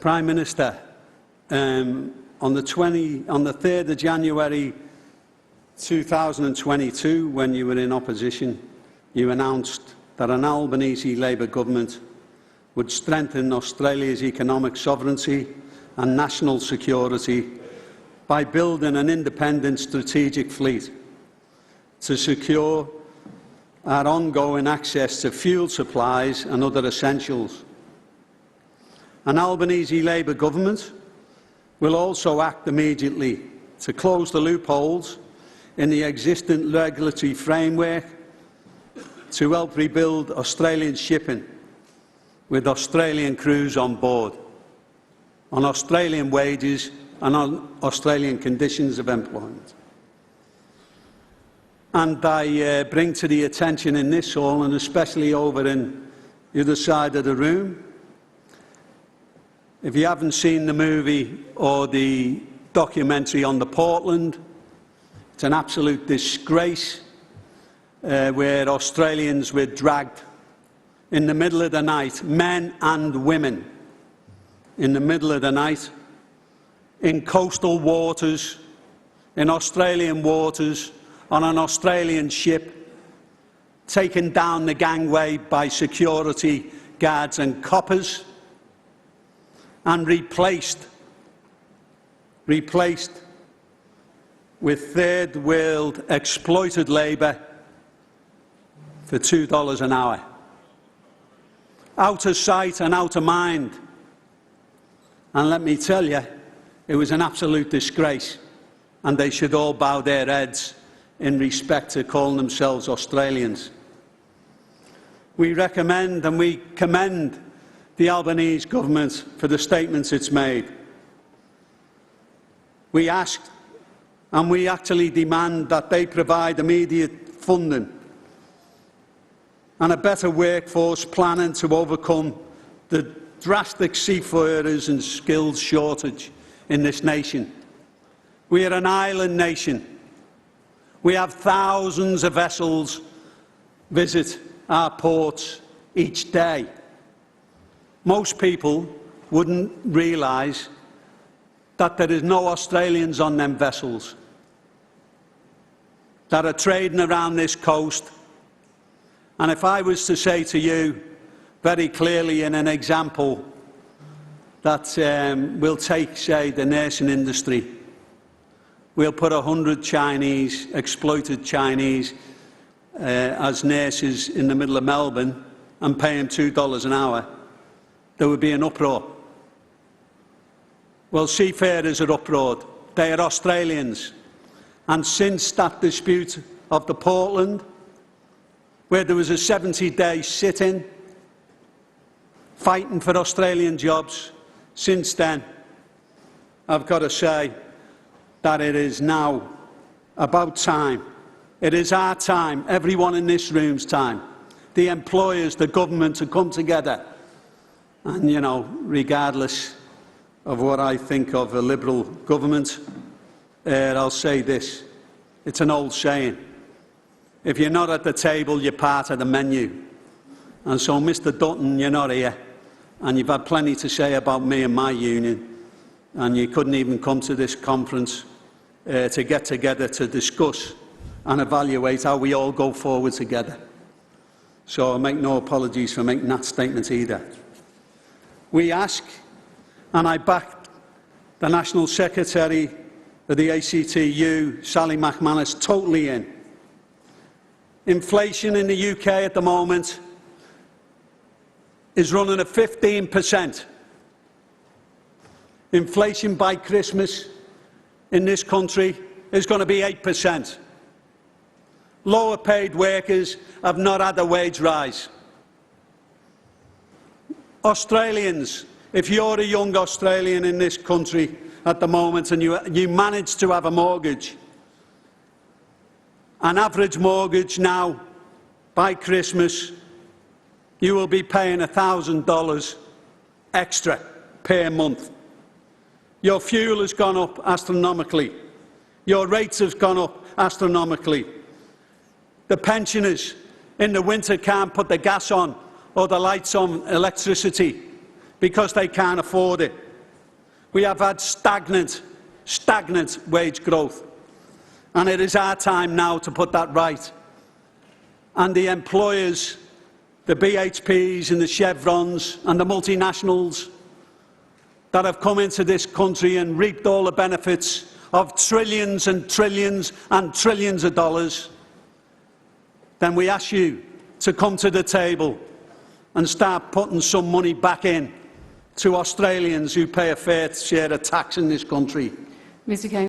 Prime Minister, on the 3rd of January 2022, when you were in opposition, you announced that an Albanese Labour government would strengthen Australia's economic sovereignty and national security by building an independent strategic fleet to secure our ongoing access to fuel supplies and other essentials. An Albanese Labour government will also act immediately to close the loopholes in the existing regulatory framework to help rebuild Australian shipping with Australian crews on board, on Australian wages and on Australian conditions of employment. And I bring to the attention in this hall, and especially over in the other side of the room, if you haven't seen the movie or the documentary on the Portland, it's an absolute disgrace where Australians were dragged in the middle of the night, men and women, in the middle of the night, in coastal waters, in Australian waters, on an Australian ship, taken down the gangway by security guards and coppers, and replaced with third world exploited labour for $2 an hour. Out of sight and out of mind. And let me tell you, it was an absolute disgrace, and they should all bow their heads in respect to calling themselves Australians. We recommend and we commend the Albanese government for the statements it's made. We ask and we actually demand that they provide immediate funding and a better workforce planning to overcome the drastic seafarers and skills shortage in this nation. We are an island nation. We have thousands of vessels visit our ports each day. Most people wouldn't realise that there is no Australians on them vessels that are trading around this coast. And if I was to say to you very clearly in an example that we'll take, say, the nursing industry, we'll put 100 Chinese, exploited Chinese, as nurses in the middle of Melbourne and pay them $2 an hour, there would be an uproar. Well, seafarers are uproared. They are Australians. And since that dispute of the Portland, where there was a 70-day sit-in fighting for Australian jobs, since then, I've got to say that it is now about time. It is our time, everyone in this room's time, the employers, the government, to come together. And, you know, regardless of what I think of a Liberal government, I'll say this. It's an old saying. If you're not at the table, you're part of the menu. And so, Mr Dutton, you're not here. And you've had plenty to say about me and my union. And you couldn't even come to this conference to get together to discuss and evaluate how we all go forward together. So I make no apologies for making that statement either. We ask, and I back the National Secretary of the ACTU, Sally McManus, totally in. Inflation in the UK at the moment is running at 15%. Inflation by Christmas in this country is going to be 8%. Lower paid workers have not had a wage rise. Australians, if you're a young Australian in this country at the moment and you manage to have a mortgage, an average mortgage now, by Christmas, you will be paying $1,000 extra per month. Your fuel has gone up astronomically. Your rates have gone up astronomically. The pensioners in the winter can't put the gas on or the lights on, electricity, because they can't afford it. We have had stagnant wage growth. And it is our time now to put that right. And the employers, the BHPs and the Chevrons and the multinationals that have come into this country and reaped all the benefits of trillions and trillions and trillions of dollars, then we ask you to come to the table and start putting some money back in to Australians who pay a fair share of tax in this country. Mr. Caine.